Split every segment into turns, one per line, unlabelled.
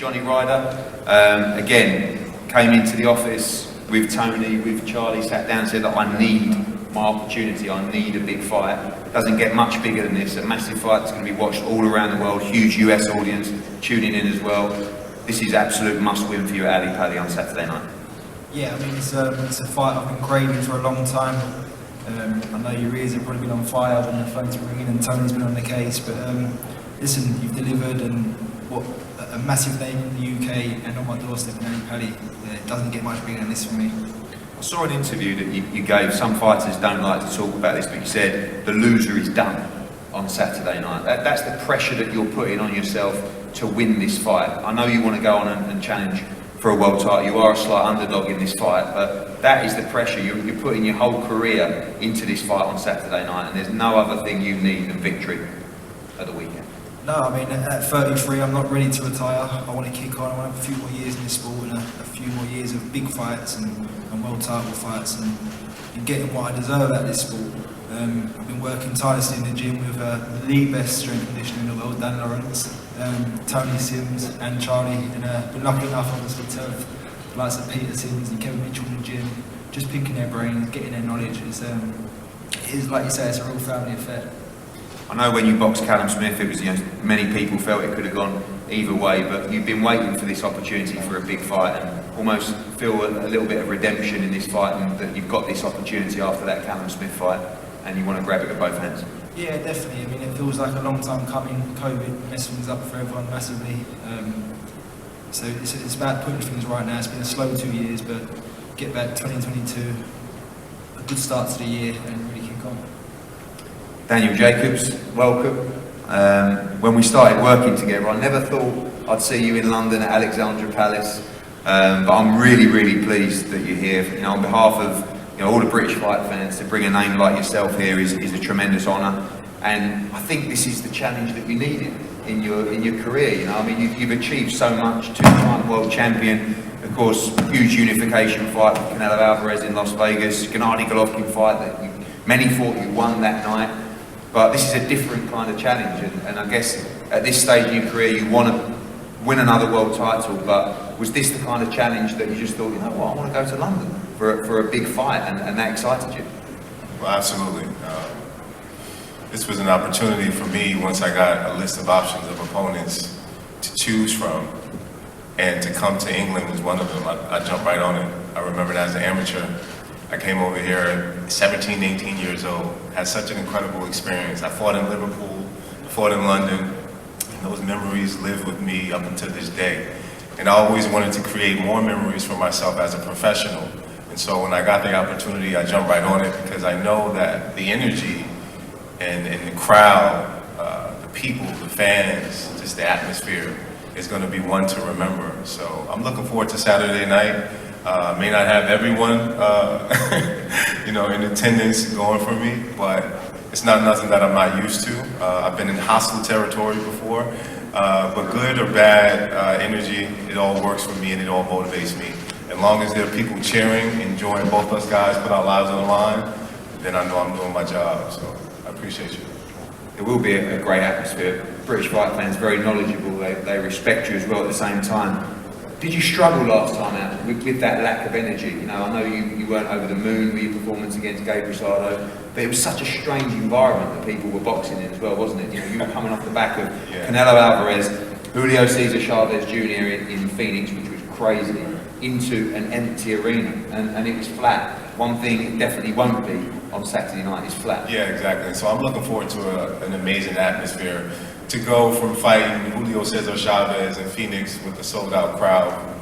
Johnny Ryder. Again, came into the office with Tony, with Charlie, sat down and said that I need my opportunity, I need a big fight. It doesn't get much bigger than this. A massive fight that's going to be watched all around the world, huge US audience tuning in as well. This is absolute must-win for you at Ali Pali on Saturday night.
Yeah, I mean, it's a fight I've been craving for a long time. I know your ears have probably been on fire when the phone's been ringing and Tony's been on the case, but listen, you've delivered, and what a massive name in the UK and on my doorstep in Ali Pali. It doesn't get much bigger than this for me.
I saw an interview that you gave. Some fighters don't like to talk about this, but you said the loser is done on Saturday night. That's the pressure that you're putting on yourself to win this fight. I know you want to go on and challenge for a world title. You are a slight underdog in this fight, but that is the pressure. You're putting your whole career into this fight on Saturday night, and there's no other thing you need than victory at the weekend.
No, I mean, at 33, I'm not ready to retire. I want to kick on. I want to have a few more years in this sport and a few more years of big fights and world title fights and getting what I deserve at this sport. I've been working tirelessly in the gym with the best strength conditioner in the world, Dan Lawrence, Tony Sims and Charlie, and been lucky enough obviously to have the likes of Peter Sims and Kevin Mitchell in the gym, just picking their brains, getting their knowledge. It is, like you say, it's a real family affair.
I know when you boxed Callum Smith, it was, many people felt it could have gone either way, but you've been waiting for this opportunity for a big fight and almost feel a little bit of redemption in this fight, and that you've got this opportunity after that Callum Smith fight and you want to grab it with both hands.
Yeah, definitely. I mean, it feels like a long time coming. COVID messed things up for everyone massively. So it's about putting things right now. It's been a slow 2 years, but get back 2022, a good start to the year and really kick on.
Daniel Jacobs, welcome. When we started working together, I never thought I'd see you in London at Alexandra Palace, but I'm really, really pleased that you're here. On behalf of all the British fight fans, to bring a name like yourself here is a tremendous honour, and I think this is the challenge that you needed in your career. I mean, you've achieved so much. Two-time world champion, of course, huge unification fight with Canelo Alvarez in Las Vegas, Gennady Golovkin fight that many thought you won that night. But this is a different kind of challenge, and I guess at this stage in your career you want to win another world title, but was this the kind of challenge that you just thought, I want to go to London for a big fight, and that excited you?
Well, absolutely. This was an opportunity for me once I got a list of options of opponents to choose from, and to come to England was one of them. I jumped right on it. I remember that as an amateur. I came over here at 17, 18 years old, had such an incredible experience. I fought in Liverpool, fought in London, and those memories live with me up until this day. And I always wanted to create more memories for myself as a professional. And so when I got the opportunity, I jumped right on it, because I know that the energy and the crowd, the people, the fans, just the atmosphere is going to be one to remember. So I'm looking forward to Saturday night. May not have everyone, in attendance going for me, but it's not nothing that I'm not used to. I've been in hostile territory before, but good or bad energy, it all works for me and it all motivates me. As long as there are people cheering, enjoying both us guys put our lives on the line, then I know I'm doing my job. So I appreciate you.
It will be a great atmosphere. British fight fans, very knowledgeable. They respect you as well at the same time. Did you struggle last time out with that lack of energy? I know you weren't over the moon with your performance against Gabe Rosado, but it was such a strange environment that people were boxing in as well, wasn't it? You were coming off the back of Canelo Alvarez, Julio Cesar Chavez Jr. in Phoenix, which was crazy, into an empty arena, and it was flat. One thing it definitely won't be on Saturday night is flat.
Yeah, exactly. So I'm looking forward to an amazing atmosphere. To go from fighting Julio Cesar Chavez in Phoenix with a sold-out crowd,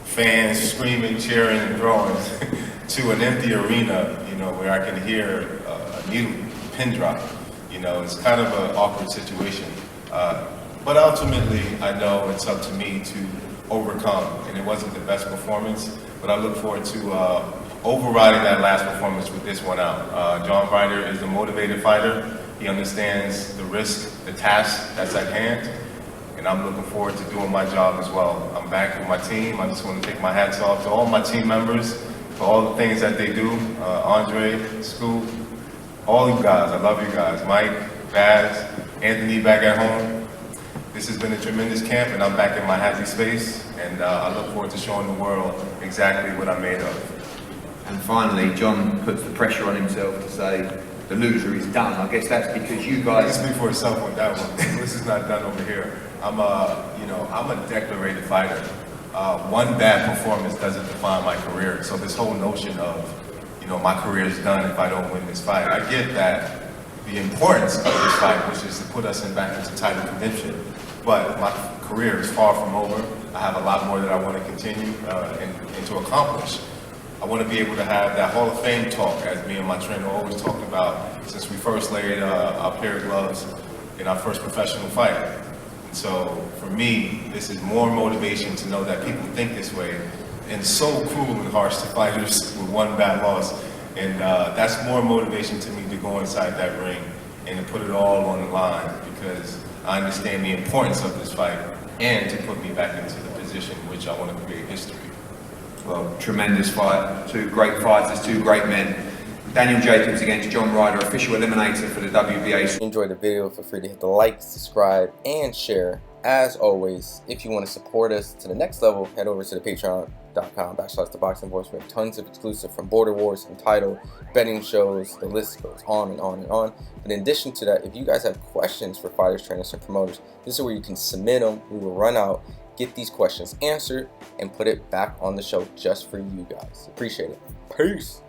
fans screaming, cheering, and throwing, to an empty arena, where I can hear a needle pin drop. It's kind of an awkward situation. But ultimately, I know it's up to me to overcome, and it wasn't the best performance, but I look forward to overriding that last performance with this one out. John Ryder is a motivated fighter. He understands the risk, the task that's at hand, and I'm looking forward to doing my job as well. I'm back with my team. I just want to take my hats off to all my team members for all the things that they do. Andre, Scoop, all you guys. I love you guys. Mike, Dazn, Anthony back at home. this has been a tremendous camp, and I'm back in my happy space, and I look forward to showing the world exactly what I'm made of.
And finally, John puts the pressure on himself to say the loser is done. I guess that's because you guys...
Speak for yourself on that one. This is not done over here. I'm a declarated fighter. One bad performance doesn't define my career. So this whole notion of, my career is done if I don't win this fight. I get that the importance of this fight, which is to put us back into title contention. But my career is far from over. I have a lot more that I want to continue and to accomplish. I want to be able to have that Hall of Fame talk, as me and my trainer always talked about, since we first laid our pair of gloves in our first professional fight. And so for me, this is more motivation to know that people think this way, and so cruel and harsh to fighters with one bad loss. And that's more motivation to me to go inside that ring and to put it all on the line, because I understand the importance of this fight and to put me back into the position in which I want to create history.
Well, tremendous fight. Two great fighters, two great men. Daniel Jacobs against John Ryder, official eliminator for the WBA.
If you enjoyed the video, feel free to hit the like, subscribe, and share. As always, if you want to support us to the next level, head over to the patreon.com/ThaBoxingVoice. We have tons of exclusive from Border Wars and title, betting shows, the list goes on and on and on. But in addition to that, if you guys have questions for fighters, trainers, and promoters, this is where you can submit them. We will run out, get these questions answered, and put it back on the show just for you guys. Appreciate it. Peace.